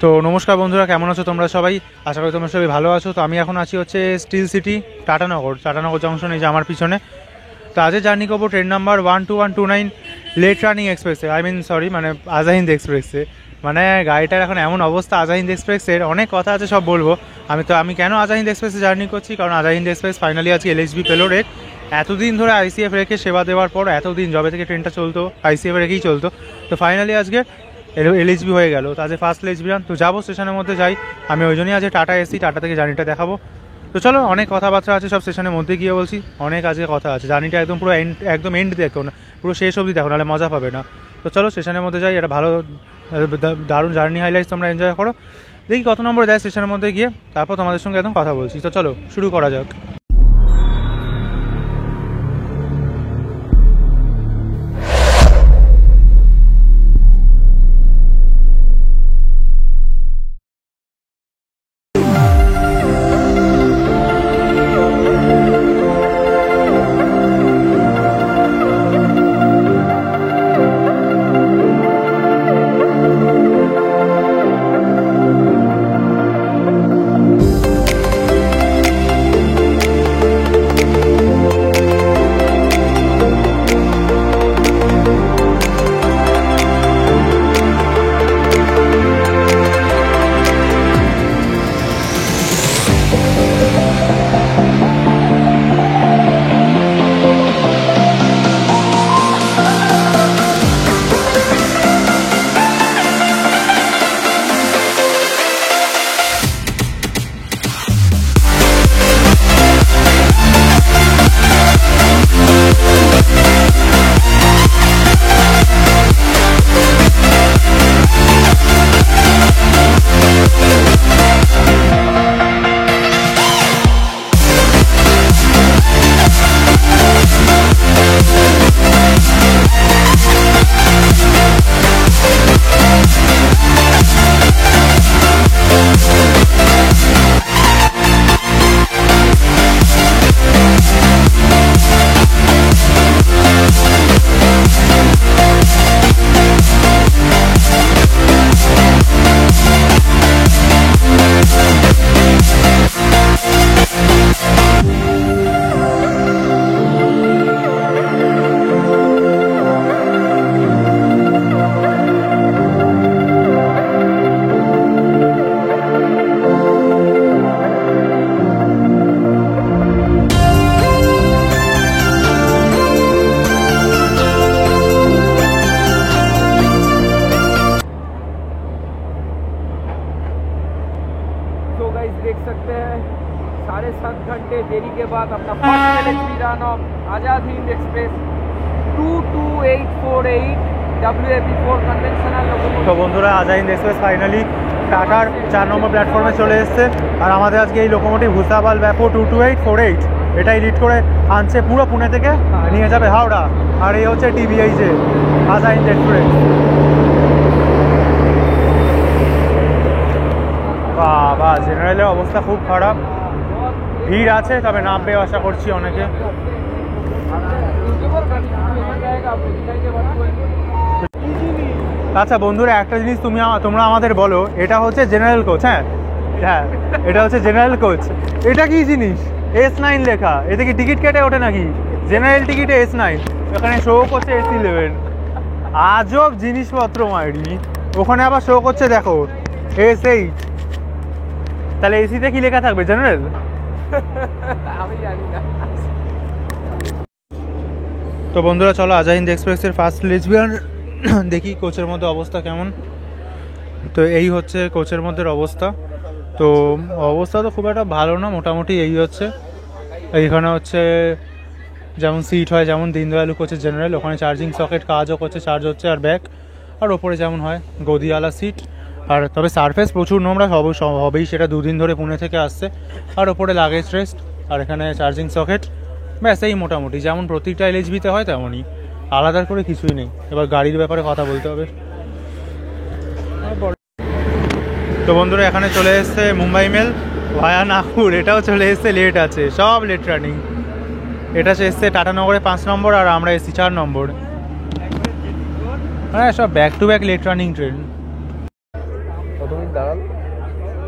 তো নমস্কার বন্ধুরা, কেমন আছো তোমরা সবাই? আশা করি তোমরা সবাই ভালো আছো। তো আমি এখন আছি হচ্ছে স্টিল সিটি টাটানগর জংশন, এই যে আমার পিছনে। তো আজকে জার্নি করবো ট্রেন নাম্বার 12129 লেট রানিং এক্সপ্রেসে, মানে আজাহিন্দ এক্সপ্রেসে। মানে গাড়িটার এখন এমন অবস্থা আজাহিন্দ এক্সপ্রেসের, অনেক কথা আছে, সব বলবো। আমি কেন আজাহিন্দ এক্সপ্রেসে জার্নি করছি, কারণ আজাহিন্দ এক্সপ্রেস ফাইনালি আজকে এলএইচবি পেলো রেট। এতদিন ধরে আইসিএফ রেখে সেবা দেওয়ার পর, এতদিন জবে থেকে ট্রেনটা চলতো আইসিএফ রেখেই চলতো, তো ফাইনালি আজকে এলএইচবি হয়ে গেল। তো আজকে ফার্স্ট এলএইচবি রান, তো যাবো স্টেশনের মধ্যে যাই। আমি ওই জন্যই আজকে টাটা এসি, টাটা থেকে জার্নিটা দেখাবো। তো চলো, অনেক কথাবার্তা আছে, সব স্টেশনের মধ্যে গিয়ে বলছি। অনেক আজকে কথা আছে, জার্নিটা একদম পুরো একদম এন্ড দেখো না, পুরো শেষ অবধি দেখো, নাহলে মজা পাবে না। তো চলো স্টেশনের মধ্যে যাই, এটা ভালো দারুণ জার্নি হাইলাইটস তোমরা এনজয় করো। দেখি কত নম্বর দেয় স্টেশনের মধ্যে গিয়ে, তারপর তোমাদের সঙ্গে একদম কথা বলছি। তো চলো শুরু করা যাক। देख सकते हैं 7.5 घंटे देरी के बाद अपना first LHB run of Azad Hind express 22848 WAP4 conventional locomotive. তো বন্ধুরা, আজাদ হিন্দ এক্সপ্রেস ফাইনালি টাটার 4 নম্বর প্ল্যাটফর্মে চলে এসেছে। আর আমাদের আজকে এই লোকোমোটিভ ভুসাওয়াল ব্যাপো 22848 এটাই লিড করে আনছে পুরো পুনে থেকে, নিয়ে যাবে হাওড়া। আর এই হচ্ছে টিভিআই যে আজাদ হিন্দ এক্সপ্রেস। বাবা, জেনারেলের অবস্থা খুব খারাপ, ভিড় আছে, তবে নামবে আশা করছি অনেকে। আচ্ছা বন্ধুরা, একটা জিনিস তোমরা আমাদের বলো, এটা হচ্ছে জেনারেল কোচ। হ্যাঁ হ্যাঁ, এটা হচ্ছে জেনারেল কোচ। এটা কি জিনিস? S9 লেখা, এতে কি টিকিট কেটে ওঠে নাকি? জেনারেল টিকিটে S9, ওখানে শো করছে S11। আজব জিনিসপত্র মাইরি। ওখানে আবার শো করছে দেখো S8। তাহলে এসিতে কি লেখা থাকবে? জেনারেল? আমি জানি না। তো বন্ধুরা চলো আজাদ হিন্দ এক্সপ্রেসের ফার্স্ট লেজবিয়ান দেখি কোচের মধ্যে অবস্থা কেমন। তো এই হচ্ছে কোচের মধ্যে অবস্থা। তো অবস্থা তো খুব একটা ভালো না, মোটামুটি এই হচ্ছে। এইখানে হচ্ছে যেমন সিট হয়, যেমন দীনদয়ালু কোচের জেনারেল, ওখানে চার্জিং সকেট কাজও করছে, চার্জ হচ্ছে, আর ব্যাক। আর ওপরে যেমন হয় গদিওয়ালা সিট। আর তবে সারফেস প্রচুর নোংরা হবেই, সেটা দুদিন ধরে পুনে থেকে আসছে। আর ওপরে লাগেজ রেস্ট, আর এখানে চার্জিং সকেট, ব্যাস এই মোটামুটি যেমন প্রত্যেকটা এলএইচবিতে হয় তেমনই, আলাদা করে কিছুই নেই। এবার গাড়ির ব্যাপারে কথা বলতে হবে। তো বন্ধুরা, এখানে চলে এসছে মুম্বাই মেল ভায়া নাগপুর, এটাও চলে এসছে, লেট আছে, সব লেট রানিং। এটা এসছে টাটানগরে 5 নম্বর, আর আমরা এসছি 4 নম্বর। হ্যাঁ, সব back to back late running train. তো কত মিনিট দাঁড়াল?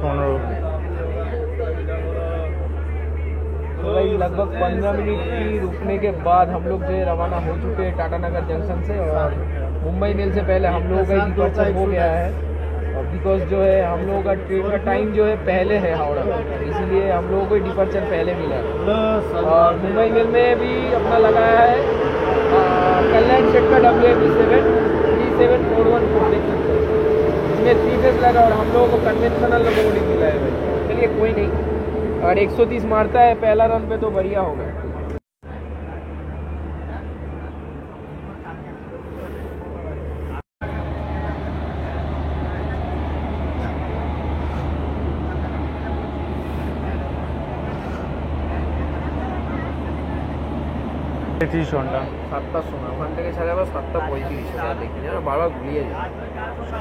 15। तो भाई लगभग 15 मिनट की रुकने के बाद हम लोग जो है रवाना हो चुके हैं टाटा नगर जंक्शन से, और मुंबई मेल से पहले हम लोगों का डिपार्चर हो गया है, बिकॉज जो है हम लोगों का ट्रेन का टाइम जो है पहले है हावड़ा, इसीलिए हम लोगों को डिपार्चर पहले मिला है। और मुंबई मेल में भी अपना लगाया है कल्याण शेट का WB7 37414 देख सकते हैं, इसमें 3 फेस लगा और हम लोगों को कन्वेंशनल लोगों मिला है भाई। चलिए कोई नहीं, अगर 130 मारता है पहला रन पे तो बढ़िया होगा। তেত্রিশ ঘন্টা 7টার সময় ওখান থেকে ছাড়া আবার 7:35 দেখি না, বারবার ঘুরিয়ে যায়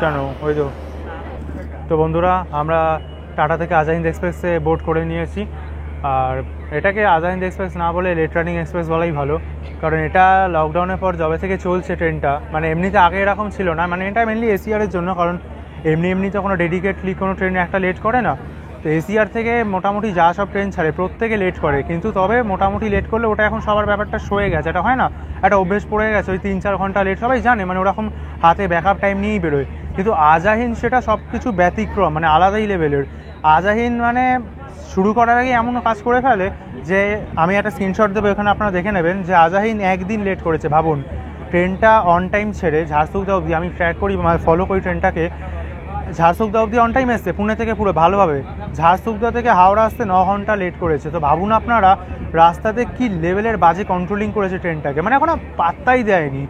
কেন ওই তো। তো বন্ধুরা আমরা টাটা থেকে আজাহিন্দ এক্সপ্রেসে বোর্ড করে নিয়েছি, আর এটাকে আজাহিন্দ এক্সপ্রেস না বলে লেট রানিং এক্সপ্রেস বলাই ভালো, কারণ এটা লকডাউনের পর যবে থেকে চলছে ট্রেনটা, মানে এমনিতে আগে এরকম ছিল না, মানে এটা মেনলি এসিআরের জন্য, কারণ এমনি তো কোনো ডেডিকেটলি কোনো ট্রেন একটা লেট করে না। তো এসিআর থেকে মোটামুটি যা সব ট্রেন ছাড়ে প্রত্যেকে লেট করে, কিন্তু তবে মোটামুটি লেট করলে ওটা এখন সবার ব্যাপারটা সয়ে গেছে, এটা হয় না, একটা অভ্যেস পড়ে গেছে, ওই 3-4 ঘন্টা লেট সবাই জানে, মানে ওরকম হাতে ব্যাকআপ টাইম নিয়েই বেরোয়। কিন্তু আজাহিন্দ সেটা সব কিছু ব্যতিক্রম, মানে আলাদাই লেভেলের। আজাহিন্দ মানে শুরু করার আগে এমন কাজ করে ফেলে যে আমি একটা স্ক্রিনশট দেবো, এখানে আপনারা দেখে নেবেন যে আজাহিন্দ একদিন লেট করেছে। ভাবুন, ট্রেনটা অন টাইম ছেড়ে ঝাড়সুগুদা অবধি, আমি ট্র্যাক করি ফলো করি ট্রেনটাকে, ঝাড়সুগুদা অবধি অন টাইম এসছে, পুনে থেকে পুরো ভালোভাবে, ঝাড়সুগুদা থেকে হাওড়া আসতে 9 ঘন্টা লেট করেছে। তো ভাবুন আপনারা রাস্তাতে কি লেভেলের বাজে কন্ট্রোলিং করেছে ট্রেনটাকে, মানে এখনো পাত্তাই দেয়নি।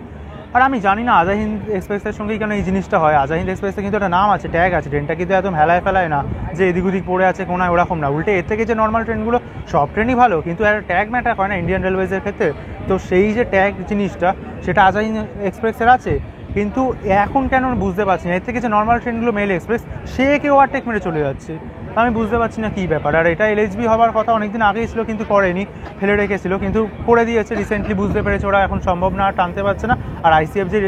আর আমি জানি না আজাহিন্দ এক্সপ্রেসের সঙ্গেই কেন এই জিনিসটা হয়। আজাহিন্দ এক্সপ্রেসে কিন্তু একটা নাম আছে, ট্যাগ আছে, ট্রেনটা কিন্তু একদম হেলায় ফেলায় না যে এদিক ওদিক পড়ে আছে কোনায়, ওরকম না। উল্টে এর থেকে যে নর্মাল ট্রেনগুলো সব ট্রেনই ভালো, কিন্তু একটা ট্যাগ ম্যাটার করে না ইন্ডিয়ান রেলওয়েজের ক্ষেত্রে। তো সেই যে ট্যাগ জিনিসটা সেটা আজাহিন্দ এক্সপ্রেসের আছে, কিন্তু এখন কেন বুঝতে পারছি না। এর থেকে যে নর্মাল ট্রেনগুলো মেল এক্সপ্রেস, সে কেউ ওভারটেক মেরে চলে যাচ্ছে, আমি বুঝতে পারছি না কী ব্যাপার। আর এটা এলএইচবি হওয়ার কথা অনেকদিন আগেই ছিল, কিন্তু করেনি, ফেলে রেখেছিল, কিন্তু করে দিয়েছে রিসেন্টলি, বুঝতে পেরেছে ওরা এখন সম্ভব না, আর টানতে পারছে না। আর আইসিএফ যে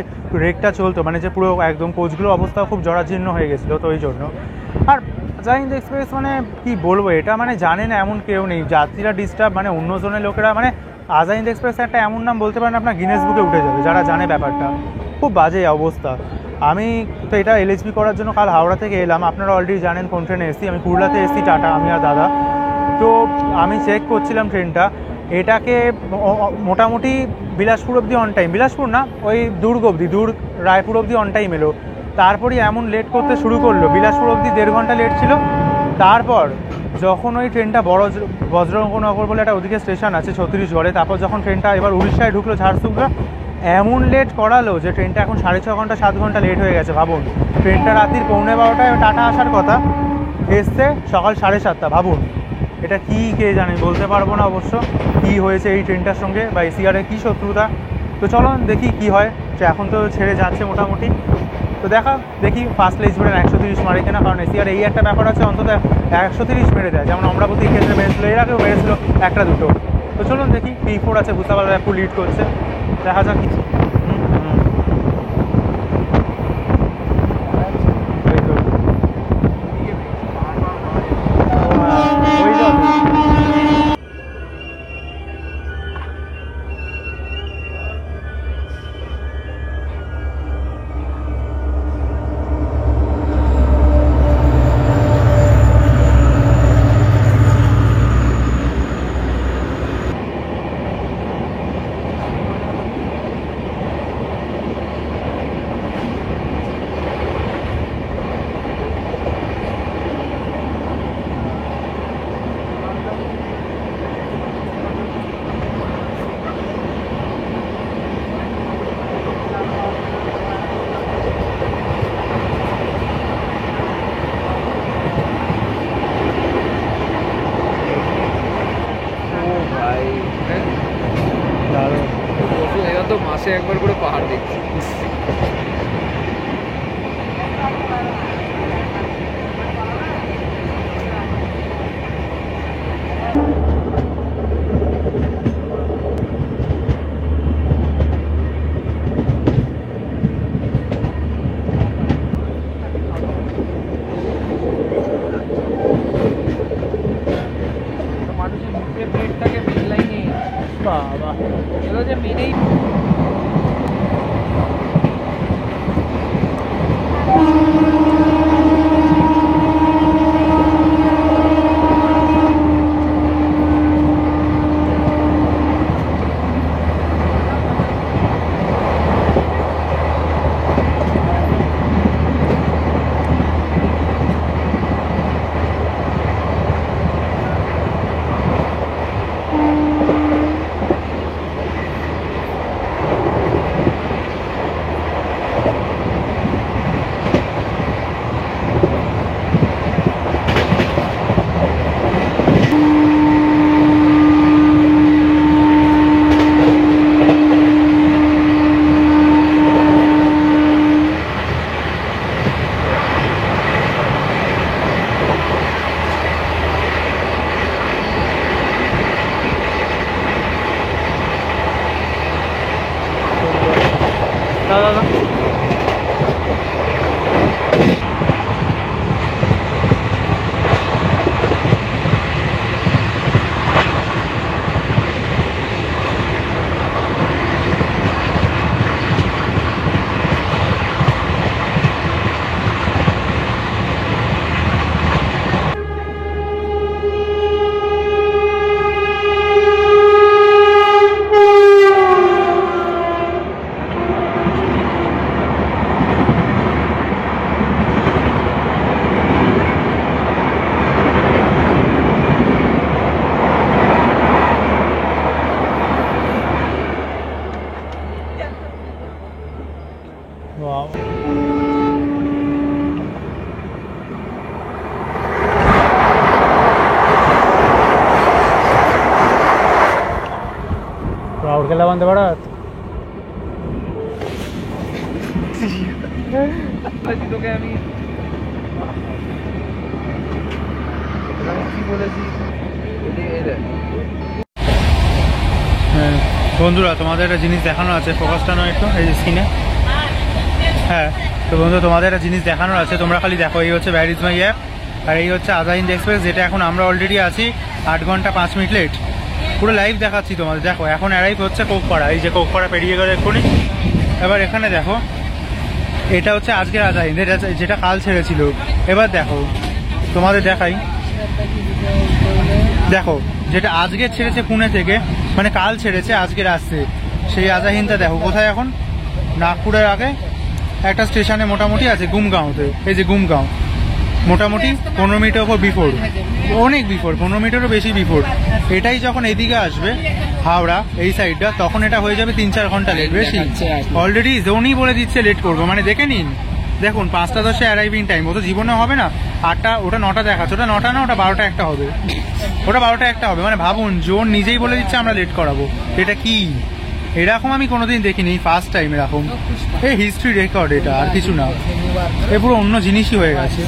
রেকটা চলতো, মানে যে পুরো একদম কোচগুলোর অবস্থা খুব জরাজীর্ণ হয়ে গেছিলো, তো ওই জন্য। আর আজাহিন্দ এক্সপ্রেস মানে কি বলবো, এটা মানে জানে না এমন কেউ নেই, যাত্রীরা ডিস্টার্ব, মানে অন্য জনের লোকেরা, মানে আজাহিন্দ এক্সপ্রেস একটা এমন নাম বলতে পারেন আপনার গিনেস বুকে উঠে যাবে যারা জানে ব্যাপারটা, খুব বাজে অবস্থা। আমি তো এটা এলএইচবি করার জন্য কাল হাওড়া থেকে এলাম, আপনারা অলরেডি জানেন কোন ট্রেনে এসেছি, আমি কুড়লাতে এসেছি টাটা, আমি আর দাদা। তো আমি চেক করছিলাম ট্রেনটা, এটাকে মোটামুটি বিলাসপুর অবধি অন টাইম, বিলাসপুর না ওই দুর্গ অবধি, রায়পুর অবধি অন টাইম এলো, তারপরই এমন লেট করতে শুরু করলো, বিলাসপুর অবধি 1.5 ঘন্টা লেট ছিল। তারপর যখন ওই ট্রেনটা বজ্রনগর বলে একটা ওদিকে স্টেশন আছে ছত্তিশগড়ে, তারপর যখন ট্রেনটা এবার উড়িষ্যায় ঢুকলো ঝাড়সুগুড়া, এমন লেট করালো যে ট্রেনটা এখন 6.5 ঘন্টা 7 ঘন্টা লেট হয়ে গেছে। ভাবুন, ট্রেনটা রাত্রির 12:15টায় টাটা আসার কথা, এসছে সকাল 7:30। ভাবুন এটা কি কে জানে, বলতে পারবো না অবশ্য কী হয়েছে এই ট্রেনটার সঙ্গে, বা এসিআরের কী শত্রুতা। তো চলুন দেখি কি হয়, যে এখন তো ছেড়ে যাচ্ছে মোটামুটি, তো দেখি ফার্স্ট লেজ মেরে 130 মারে কিনা, কারণ এসিআর এই একটা ব্যাপার আছে, অন্তত 130 মেরে দেয়, যেমন অমরাবতীর ক্ষেত্রে মেরেছিল, এর আগেও মেরেছিল 1-2। তো চলুন দেখি, P4 আছে, ভূষাবাল একটু লিড করছে, দেখা যাক। তো মাসে একবার করে পাহাড় দেখছি। चलो जब मैंने ही দাদা Wow. Proud ke laban de barat. আজি তোকে আমি কি বলেছি এদের হ্যাঁ বন্ধুরা তোমাদের একটা জিনিস দেখানো আছে, ফোকাসটা নয় একটু এই যে স্ক্রিনে। হ্যাঁ তো বন্ধু তোমাদের একটা জিনিস দেখানোর আছে, তোমরা খালি দেখো। এই হচ্ছে ব্যারিজ মাই অ্যাপ আর এই হচ্ছে আজাহিন্দ এক্সপ্রেস, যেটা এখন আমরা অলরেডি আছি 8 ঘন্টা 5 মিনিট লেট। পুরো লাইভ দেখাচ্ছি তোমাদের। দেখো এখন অ্যারাইভ হচ্ছে কোকপাড়া, এই যে কোকপাড়া পেরিয়ে গেলে এক্ষুনি। এবার এখানে দেখো এটা হচ্ছে আজকের আজাহিন্দ, যেটা কাল ছেড়েছিল। এবার দেখো তোমাদের দেখাই, দেখো যেটা আজকে ছেড়েছে পুনে থেকে, মানে কাল ছেড়েছে আজকের আসছে, সেই আজাহিন্দটা দেখো কোথায় এখন। নাগপুরের আগে একটা স্টেশনে মোটামুটি আছে গুমগাঁওতে, এই যে গুমগাঁও, মোটামুটি 15 মিনিটের ওপর বিফোর, অনেক বিফোর, 15 মিনিটেরও বেশি বিফোর। এটাই যখন এদিকে আসবে হাওড়া এই সাইডটা, তখন এটা হয়ে যাবে 3-4 ঘন্টা লেট বেশি। অলরেডি জোনই বলে দিচ্ছে লেট করবো, মানে দেখে নিন। দেখুন 5টা 10 অ্যারাইভিং টাইম, ও তো জীবনে হবে না। 8টা, ওটা 9টা দেখাচ্ছে, ওটা 9টা না, ওটা 12টা 1টা হবে, ওটা 12টা 1টা হবে। মানে ভাবুন জোন নিজেই বলে দিচ্ছে আমরা লেট করাবো। এটা কি, এরকম আমি কোনোদিন দেখিনি, ফার্স্ট টাইম এরকম। এই হিস্ট্রি রেকর্ড এটা, আর কিছু না, এ পুরো অন্য জিনিসই হয়ে গেছে।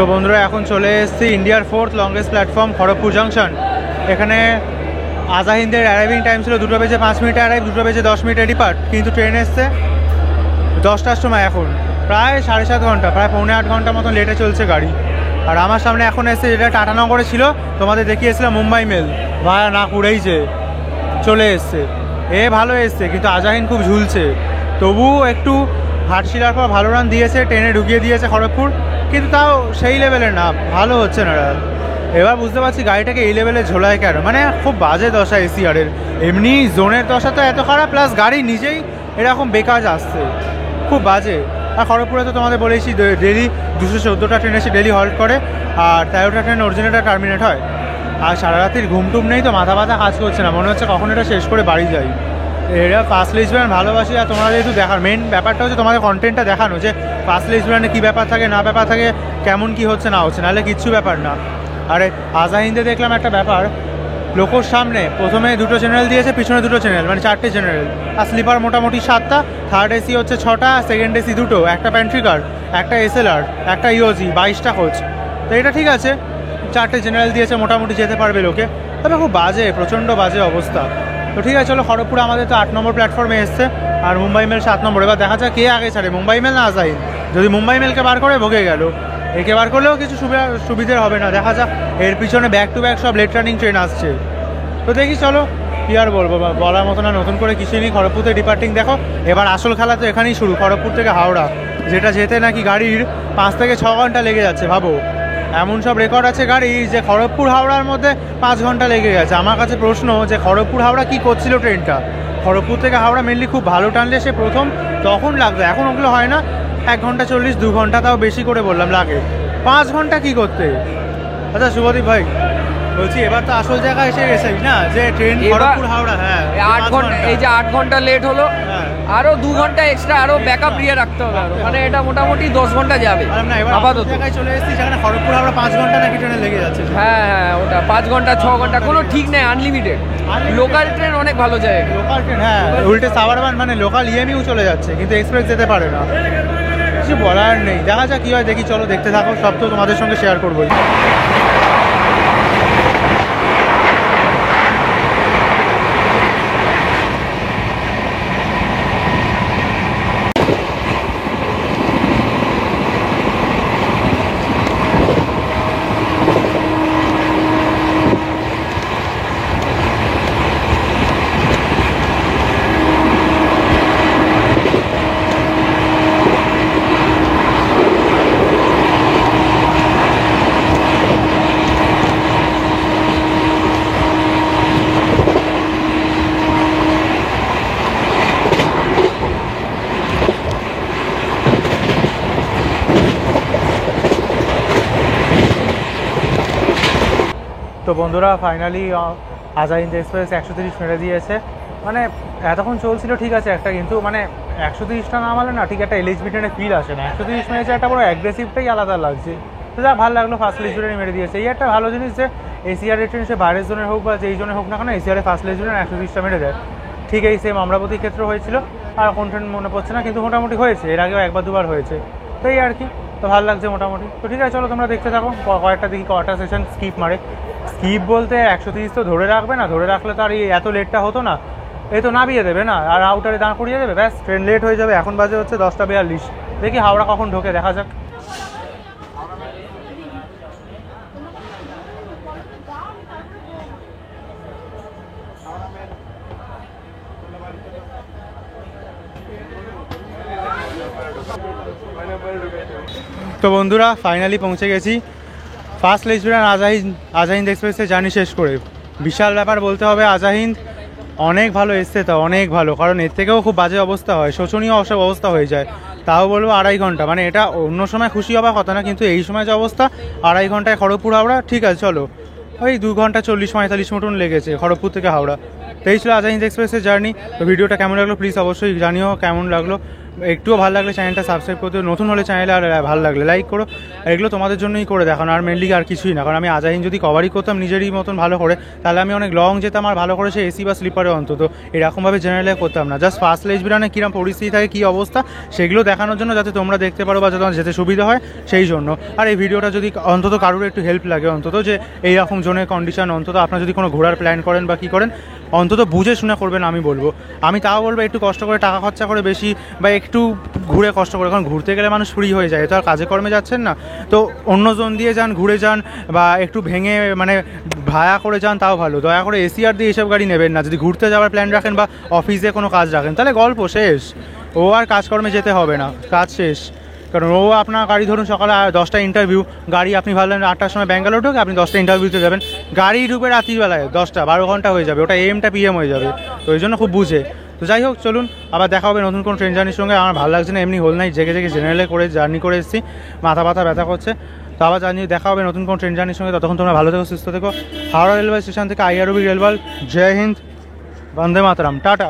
তো বন্ধুরা এখন চলে এসেছি ইন্ডিয়ার 4th longest platform Kharagpur junction. এখানে আজাহিন্দের অ্যারাইভিং টাইম ছিল 2:05 অ্যারাইভ, 2:10 ডিপার্ট, কিন্তু ট্রেন এসছে 10টার সময়। এখন প্রায় 7.5 ঘন্টা, প্রায় 7.5 ঘন্টা মতন লেটে চলছে গাড়ি। আর আমার সামনে এখন এসছে যেটা টাটানগরে ছিল, তোমাদের দেখিয়েছিলাম মুম্বাই মেল, ভাড়া না কুড়েইছে চলে এসছে। ভালো এসছে, কিন্তু আজাহিন খুব ঝুলছে। তবু একটু হাটশিলার পর ভালো রান দিয়েছে, ট্রেনে ঢুকিয়ে দিয়েছে খড়গপুর, কিন্তু তাও সেই লেভেলের না, ভালো হচ্ছে না। এবার বুঝতে পারছি গাড়িটাকে এই লেভেলে ঝোলায় কেন, মানে খুব বাজে দশা এসিআরের। এমনি জোনের দশা তো এত খারাপ, প্লাস গাড়ি নিজেই এরকম বেকার আসছে, খুব বাজে। আর খড়গপুরে তো তোমাদের বলেছি ডেলি 214টা ট্রেন এসে ডেলি হল্ট করে, আর 13টা ট্রেন অরিজিনালটা টার্মিনেট হয়। আর সারা রাতির ঘুমটুম নেই, তো মাথা ব্যথা কাজ করছে না, মনে হচ্ছে কখন এটা শেষ করে বাড়ি যাই। এরা ফার্স্ট লিস্টম্যান ভালোবাসি, আর তোমরা যেহেতু দেখার মেন ব্যাপারটা হচ্ছে তোমাদের কন্টেন্টটা দেখানো, যে ফার্স্ট লিস্টম্যানে কী ব্যাপার থাকে না ব্যাপার থাকে, কেমন কি হচ্ছে না হচ্ছে, নাহলে কিচ্ছু ব্যাপার না। আরে আজাহিন্দে দেখলাম একটা ব্যাপার, লোকোর সামনে প্রথমে 2টো চ্যানেল দিয়েছে, পিছনে 2টো চ্যানেল, মানে 4টে চ্যানেল। আর স্লিপার মোটামুটি 7টা, থার্ড এসি হচ্ছে 6টা, সেকেন্ড এসি 2টো, একটা প্যান্ট্রি কার, একটা এসএলআর, একটা ইওজি, 22টা কোচ। তো এটা ঠিক আছে, 4টে চ্যানেল দিয়েছে, মোটামুটি যেতে পারবে লোকে। তবে খুব বাজে, প্রচণ্ড বাজে অবস্থা। তো ঠিক আছে চলো, খড়গপুর আমাদের তো 8 নম্বর প্ল্যাটফর্মে এসছে, আর মুম্বাই মেল 7 নম্বর। এবার দেখা যায় কে আগে ছাড়ে, মুম্বাই মেল না আজাহিন। যদি মুম্বাই মেলকে বার করে ভোগে গেল, একে বার করলেও কিছু সুবিধে হবে না। দেখা যাক, এর পিছনে ব্যাক টু ব্যাক সব লেট রানিং ট্রেন আসছে। তো দেখি চলো, কী আর বলবো, বলার মতো না, নতুন করে কিছুই নেই। খড়গপুর থেকে ডিপার্টিং দেখো, এবার আসল খেলা তো এখানেই শুরু, খড়গপুর থেকে হাওড়া, যেটা যেতে নাকি গাড়ির 5 থেকে 6 ঘন্টা লেগে যাচ্ছে। ভাবো, এমন সব রেকর্ড আছে গাড়ি যে খড়গপুর হাওড়ার মধ্যে 5 ঘন্টা লেগে গেছে। আমার কাছে প্রশ্ন, যে খড়গপুর হাওড়া কী করছিল ট্রেনটা? খড়গপুর থেকে হাওড়া মেনলি খুব ভালো টানলে সে প্রথম তখন লাগতো, এখন ওগুলো হয় না। 1 ঘন্টা 40, 2 ঘন্টা, তাও বেশি করে বললাম লাগে। 5 ঘন্টা কি করতে? আচ্ছা শুভদীপ ভাই, বলছি এবার তো আসল জায়গায় এসে গেছে না, যে ট্রেন খড়গপুর হাওড়া, হ্যাঁ 8 ঘন্টা, এই যে 8 ঘন্টা লেট হলো, আরো 2 ঘন্টা এক্সট্রা আরো ব্যাকআপ দিয়ে রাখতে হবে, মানে এটা মোটামুটি 10 ঘন্টা যাবে আপাতত। জায়গায় চলে এসেছি যেখানে খড়গপুর হাওড়া 5 ঘন্টা নাকি ট্রেনে লেগে যাচ্ছে। হ্যাঁ হ্যাঁ, ওটা 5 ঘন্টা 6 ঘন্টা কোনো ঠিক নেই, আনলিমিটেড। লোকাল ট্রেন অনেক ভালো যায়, লোকাল ট্রেন, হ্যাঁ উল্টে সাবারবান মানে লোকাল ইএমইউ চলে যাচ্ছে, কিন্তু এক্সপ্রেস যেতে পারে না। কিছু বলার নেই, দেখা যাক কী হয়, দেখি চলো দেখতে থাকো, সব তো তোমাদের সঙ্গে শেয়ার করবোই। তো বন্ধুরা ফাইনালি আজাহিন্দ এক্সপ্রেস 130 মেরে দিয়েছে। মানে এতক্ষণ চলছিল ঠিক আছে একটা, কিন্তু মানে 130টা নামালে না ঠিক একটা এলএইচবি ট্রেনে ফিল আসে না। 130 মেরেছে, একটা বড় অ্যাগ্রেসিভটাই আলাদা লাগছে। তো যা ভালো লাগলো, ফার্স্ট লিস্টে মেরে দিয়েছে। এই একটা ভালো জিনিস যে এসিআরের ট্রেন সে বাইরের জোনের হোক বা যেই জোনে হোক না কেন, এসিআরের ফার্স্ট লিস্টে 130টা মেরে দেয়। ঠিক এই সেম অমরাবতীর ক্ষেত্রে হয়েছিল, আর কোন ট্রেন মনে পড়ছে না, কিন্তু মোটামুটি হয়েছে, এর আগেও 1 বা 2 বার হয়েছে। তো এই আর কি, তো ভালো লাগছে মোটামুটি। তো ঠিক আছে চলো তোমরা দেখতে থাকো, কয়েকটা দেখি কয়টা সেশন স্কিপ মারে। স্কিপ বলতে 130 তো ধরে রাখবে না, ধরে রাখলে তো আর এত লেটটা হতো না। এই তো নামিয়ে দেবে না, আর আউটারে দাঁড় করিয়ে দেবে, ব্যাস ট্রেন লেট হয়ে যাবে। এখন বাজে হচ্ছে 10টা 42, দেখি হাওড়া কখন ঢোকে, দেখা যাক। তো বন্ধুরা ফাইনালি পৌঁছে গেছি ফার্স্ট লিস্টম্যান আজাহিন্দ এক্সপ্রেসে জার্নি শেষ করে। বিশাল ব্যাপার বলতে হবে, আজাহিন্দ অনেক ভালো এসছে, তা অনেক ভালো, কারণ এর থেকেও খুব বাজে অবস্থা হয়, শোচনীয় অবস্থা হয়ে যায়। তাও বলবো 2.5 ঘন্টা, মানে এটা অন্য সময় খুশি হওয়ার কথা না, কিন্তু এই সময় যে অবস্থা, 2.5 ঘন্টায় খড়গপুর হাওড়া। ঠিক আছে চলো, ওই 2 ঘন্টা 40-45 মতন লেগেছে খড়গপুর থেকে হাওড়া। তো এই ছিল আজাহিন্দ এক্সপ্রেসের জার্নি। তো ভিডিওটা কেমন লাগলো প্লিজ অবশ্যই জানিও, কেমন লাগলো একটুও ভালো লাগলে চ্যানেলটা সাবস্ক্রাইব করতে, নতুন হলে চ্যানেলে আর ভালো লাগলে লাইক করো। আর এগুলো তোমাদের জন্যই করে দেখানো, আর মেনলি আর কিছুই না। কারণ আমি আজাহিন যদি কভারই করতাম নিজেরই মতন ভালো করে, তাহলে আমি অনেক লং যেতাম আর ভালো করে সে এসি বা স্লিপারে অন্তত, এরকমভাবে জেনারেলে করতাম না। জাস্ট ফার্স্ট লেজবিরানে কীরকম পরিস্থিতি থাকে, কী অবস্থা, সেগুলো দেখানোর জন্য, যাতে তোমরা দেখতে পারো বা যাতে তোমার যেতে সুবিধা হয় সেই জন্য। আর এই ভিডিওটা যদি অন্তত কারোর একটু হেল্প লাগে, অন্তত যে এইরকম জোনের কন্ডিশন, অন্তত আপনার যদি কোনো ঘোরার প্ল্যান করেন বা কী করেন, অন্তত বুঝে শুনে করবেন আমি বলবো। আমি তাও বলবো একটু কষ্ট করে টাকা খরচা করে বেশি, বা একটু ঘুরে কষ্ট করে, কারণ ঘুরতে গেলে মানুষ ফ্রি হয়ে যায়, তো আর কাজে কর্মে যাচ্ছেন না, তো অন্য জোন দিয়ে যান, ঘুরে যান, বা একটু ভেঙে মানে ভাড়া করে যান, তাও ভালো। দয়া করে এসি আর দিয়ে এইসব গাড়ি নেবেন না। যদি ঘুরতে যাওয়ার প্ল্যান রাখেন বা অফিসে কোনো কাজ রাখেন, তাহলে গল্প শেষ, ও আর কাজকর্মে যেতে হবে না, কাজ শেষ। কারণ ও আপনার গাড়ি ধরুন সকালে 10টা ইন্টারভিউ, গাড়ি আপনি ভাবলেন 8টার সময় ব্যাঙ্গালোর ঢোকে, আপনি 10টা ইন্টারভিউতে যাবেন, গাড়ি ঢুকবে রাত্রিবেলায় 10টা-12 ঘন্টা হয়ে যাবে, ওটা এমটা পিএম হয়ে যাবে। তো ওই জন্য খুব বুঝে। তো যাই হোক, চলুন আবার দেখা হবে নতুন কোনো ট্রেন জার্নির সঙ্গে। আমার ভালো লাগছে না, এমনি হোল নাই জেগে জেগে জেনারেলে করে জার্নি করে এসেছি, মাথা ব্যথা করছে। তো আবার দেখা হবে নতুন কোনো ট্রেন জার্নির সঙ্গে। ততক্ষণ তোমরা ভালো থেকো, সুস্থ থেকো। হাওড়া রেলওয়ে স্টেশন থেকে আইআরবি রেলওয়াল, জয় হিন্দ, বন্দে মাতরম, টাটা।